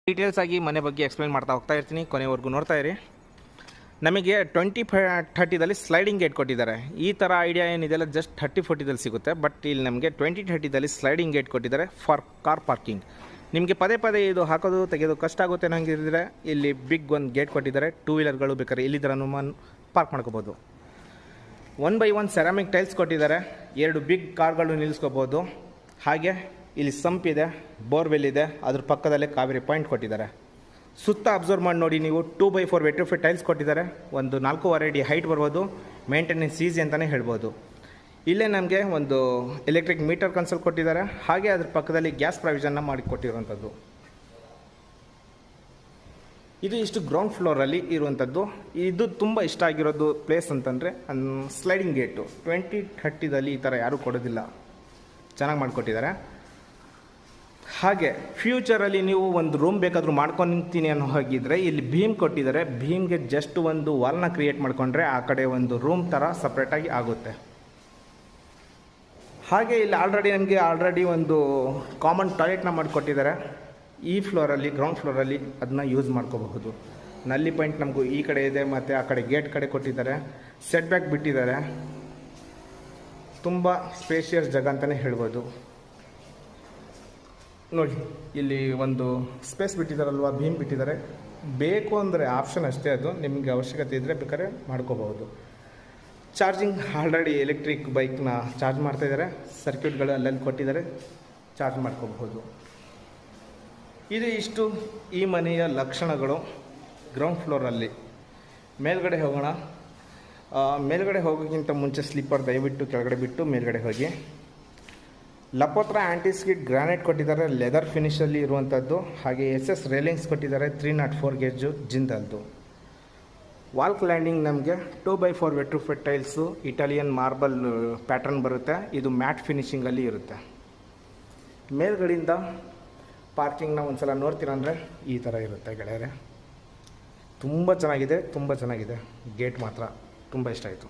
Details ಆಗಿ ಮನೆ ಬಗ್ಗೆ ಎಕ್ಸ್ಪ್ಲೈನ್ ಮಾಡ್ತಾ ಹೋಗ್ತಾ ಇರ್ತೀನಿ, ಕೊನೆವರೆಗೂ ನೋಡ್ತಾ ಇರಿ. ನಮಗೆ 2030ದಲ್ಲಿ ಸ್ಲೈಡಿಂಗ್ ಗೇಟ್ ಕೊಟ್ಟಿದ್ದಾರೆ. ಈ ಥರ ಐಡಿಯಾ ಏನಿದೆಲ್ಲ ಜಸ್ಟ್ 30-40ದಲ್ಲಿ ಸಿಗುತ್ತೆ. ಬಟ್ ಇಲ್ಲಿ ನಮಗೆ 2030ದಲ್ಲಿ ಸ್ಲೈಡಿಂಗ್ ಗೇಟ್ ಕೊಟ್ಟಿದ್ದಾರೆ ಫಾರ್ ಕಾರ್ ಪಾರ್ಕಿಂಗ್. ನಿಮಗೆ ಪದೇ ಪದೇ ಇದು ಹಾಕೋದು ತೆಗೆಯೋದು ಕಷ್ಟ ಆಗುತ್ತೆ ಅನ್ನೋಂಗಿದ್ರೆ ಇಲ್ಲಿ ಬಿಗ್ ಒಂದು ಗೇಟ್ ಕೊಟ್ಟಿದ್ದಾರೆ. 2 ವೀಲರ್ಗಳು ಬೇಕಾದ್ರೆ ಇಲ್ಲಿದ್ರೂ ಪಾರ್ಕ್ ಮಾಡ್ಕೋಬೋದು. 1x1 ಸೆರಾಮಿಕ್ ಟೈಲ್ಸ್ ಕೊಟ್ಟಿದ್ದಾರೆ. 2 ಬಿಗ್ ಕಾರ್ಗಳು ನಿಲ್ಲಿಸ್ಕೋಬೋದು. ಹಾಗೆ ಇಲ್ಲಿ ಸಂಪ್ ಇದೆ, ಬೋರ್ವೆಲ್ ಇದೆ, ಅದ್ರ ಪಕ್ಕದಲ್ಲೇ ಕಾವೇರಿ ಪಾಯಿಂಟ್ ಕೊಟ್ಟಿದ್ದಾರೆ. ಸುತ್ತ ಅಬ್ಸರ್ವ್ ಮಾಡಿ ನೋಡಿ ನೀವು, 2x4 ವೆಟ್ರಿಫೈಡ್ ಟೈಲ್ಸ್ ಕೊಟ್ಟಿದ್ದಾರೆ. ಒಂದು 4.5 ಅಡಿ ಹೈಟ್ ಬರ್ಬೋದು. ಮೇಂಟೆನೆನ್ಸ್ ಈಸಿ ಅಂತಲೇ ಹೇಳ್ಬೋದು. ಇಲ್ಲೇ ನಮಗೆ ಒಂದು ಎಲೆಕ್ಟ್ರಿಕ್ ಮೀಟರ್ ಕನ್ಸೋಲ್ ಕೊಟ್ಟಿದ್ದಾರೆ. ಹಾಗೆ ಅದ್ರ ಪಕ್ಕದಲ್ಲಿ ಗ್ಯಾಸ್ ಪ್ರಾವಿಷನ್ನ ಮಾಡಿ ಕೊಟ್ಟಿರುವಂಥದ್ದು. ಇದು ಇಷ್ಟು ಗ್ರೌಂಡ್ ಫ್ಲೋರಲ್ಲಿ ಇರುವಂಥದ್ದು. ಇದು ತುಂಬ ಇಷ್ಟ ಆಗಿರೋದು ಪ್ಲೇಸ್ ಅಂತಂದರೆ ಸ್ಲೈಡಿಂಗ್ ಗೇಟು. 2030ದಲ್ಲಿ ಈ ಥರ ಯಾರೂ ಕೊಡೋದಿಲ್ಲ, ಚೆನ್ನಾಗಿ ಮಾಡಿಕೊಟ್ಟಿದ್ದಾರೆ. ಹಾಗೆ ಫ್ಯೂಚರಲ್ಲಿ ನೀವು ಒಂದು ರೂಮ್ ಬೇಕಾದರೂ ಮಾಡ್ಕೊತೀನಿ ಅನ್ನೋ ಹಾಗಿದ್ರೆ ಇಲ್ಲಿ ಭೀಮ್ ಕೊಟ್ಟಿದ್ದಾರೆ. ಭೀಮ್ಗೆ ಜಸ್ಟ್ ಒಂದು ವಾಲ್ನ ಕ್ರಿಯೇಟ್ ಮಾಡಿಕೊಂಡ್ರೆ ಆ ಕಡೆ ಒಂದು ರೂಮ್ ಥರ ಸಪ್ರೇಟಾಗಿ ಆಗುತ್ತೆ. ಹಾಗೆ ಇಲ್ಲಿ ಆಲ್ರೆಡಿ ಒಂದು ಕಾಮನ್ ಟಾಯ್ಲೆಟ್ನ ಮಾಡಿಕೊಟ್ಟಿದ್ದಾರೆ. ಈ ಫ್ಲೋರಲ್ಲಿ, ಗ್ರೌಂಡ್ ಫ್ಲೋರಲ್ಲಿ ಅದನ್ನ ಯೂಸ್ ಮಾಡ್ಕೋಬಹುದು. ನಲ್ಲಿ ಪಾಯಿಂಟ್ ನಮಗೂ ಈ ಕಡೆ ಇದೆ, ಮತ್ತು ಆ ಕಡೆ ಗೇಟ್ ಕಡೆ ಕೊಟ್ಟಿದ್ದಾರೆ. ಸೆಟ್ ಬ್ಯಾಕ್ ಬಿಟ್ಟಿದ್ದಾರೆ. ತುಂಬ ಸ್ಪೇಷಿಯಸ್ ಜಾಗ ಅಂತಲೇ ಹೇಳ್ಬೋದು. ನೋಡಿ ಇಲ್ಲಿ ಒಂದು ಸ್ಪೇಸ್ ಬಿಟ್ಟಿದ್ದಾರಲ್ವ, ಭೀಮ್ ಬಿಟ್ಟಿದ್ದಾರೆ. ಬೇಕು ಅಂದರೆ ಆಪ್ಷನ್ ಅಷ್ಟೇ, ಅದು ನಿಮಗೆ ಅವಶ್ಯಕತೆ ಇದ್ದರೆ ಬೇಕಾದ್ರೆ ಮಾಡ್ಕೋಬಹುದು. ಚಾರ್ಜಿಂಗ್ ಆಲ್ರೆಡಿ ಎಲೆಕ್ಟ್ರಿಕ್ ಬೈಕ್ನ ಚಾರ್ಜ್ ಮಾಡ್ತಾಯಿದ್ದಾರೆ. ಸರ್ಕ್ಯೂಟ್ಗಳು ಅಲ್ಲಲ್ಲಿ ಕೊಟ್ಟಿದ್ದಾರೆ, ಚಾರ್ಜ್ ಮಾಡ್ಕೋಬಹುದು. ಇದು ಇಷ್ಟು ಈ ಮನೆಯ ಲಕ್ಷಣಗಳು ಗ್ರೌಂಡ್ ಫ್ಲೋರಲ್ಲಿ. ಮೇಲ್ಗಡೆ ಹೋಗೋಣ. ಮೇಲ್ಗಡೆ ಹೋಗೋಕ್ಕಿಂತ ಮುಂಚೆ ಸ್ಲೀಪರ್ ದಯವಿಟ್ಟು ಕೆಳಗಡೆ ಬಿಟ್ಟು ಮೇಲ್ಗಡೆ ಹೋಗಿ. ಲಪೋತ್ರ ಆ್ಯಂಟಿಸ್ಕಿಡ್ ಗ್ರಾನೈಟ್ ಕೊಟ್ಟಿದ್ದಾರೆ, ಲೆದರ್ ಫಿನಿಷಲ್ಲಿ ಇರುವಂಥದ್ದು. ಹಾಗೆ SS ರೇಲಿಂಗ್ಸ್ ಕೊಟ್ಟಿದ್ದಾರೆ, 304 ಗೇಜು ಜಿಂದಲ್ದು. ವಾಲ್ ಕ್ಲ್ಯಾಂಡಿಂಗ್ ನಮಗೆ 2x4 vitrified tiles, Italian marble pattern ಬರುತ್ತೆ. ಇದು ಮ್ಯಾಟ್ ಫಿನಿಷಿಂಗಲ್ಲಿ ಇರುತ್ತೆ. ಮೇಲ್ಗಡೆಯಿಂದ ಪಾರ್ಕಿಂಗ್ನ ಒಂದು ಸಲ ನೋಡ್ತೀರಂದರೆ ಈ ಥರ ಇರುತ್ತೆ ಗೆಳೆಯರೆ. ತುಂಬ ಚೆನ್ನಾಗಿದೆ. ಗೇಟ್ ಮಾತ್ರ ತುಂಬ ಇಷ್ಟ ಆಯಿತು.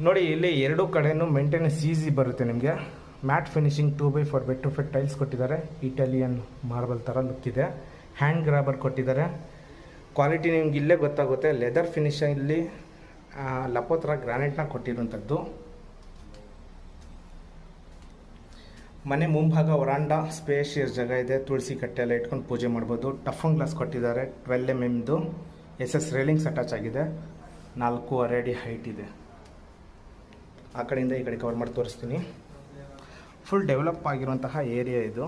ನೋಡಿ ಇಲ್ಲಿ 2 ಕಡೆಯೂ ಮೇಂಟೆನೆನ್ಸ್ ಈಸಿ ಬರುತ್ತೆ ನಿಮಗೆ. Mat finishing 2x4 vitrified tiles ಕೊಟ್ಟಿದ್ದಾರೆ. ಇಟಾಲಿಯನ್ ಮಾರ್ಬಲ್ ಥರ ಲುಕ್ ಇದೆ. ಹ್ಯಾಂಡ್ ಗ್ರಾಬರ್ ಕೊಟ್ಟಿದ್ದಾರೆ. ಕ್ವಾಲಿಟಿ ನಿಮ್ಗೆ ಇಲ್ಲೇ ಗೊತ್ತಾಗುತ್ತೆ. ಲೆದರ್ ಫಿನಿಷಲ್ಲಿ ಲಪೋತ್ರ ಗ್ರಾನೈಟ್ನ ಕೊಟ್ಟಿರುವಂಥದ್ದು. ಮನೆ ಮುಂಭಾಗ ವರಾಂಡಾ, ಸ್ಪೇಷಿಯಸ್ ಜಾಗ ಇದೆ. ತುಳಸಿ ಕಟ್ಟೆ ಎಲ್ಲ ಇಟ್ಕೊಂಡು ಪೂಜೆ ಮಾಡ್ಬೋದು. ಟಫನ್ ಗ್ಲಾಸ್ ಕೊಟ್ಟಿದ್ದಾರೆ. 12 mm SS ರೇಲಿಂಗ್ಸ್ ಅಟ್ಯಾಚ್ ಆಗಿದೆ. 4.5 ಅಡಿ ಹೈಟ್ ಇದೆ. ಆ ಕಡೆಯಿಂದ ಈ ಕಡೆ ಕವರ್ ಮಾಡಿ ತೋರಿಸ್ತೀನಿ. ಫುಲ್ ಡೆವಲಪ್ ಆಗಿರುವಂತಹ ಏರಿಯಾ ಇದು.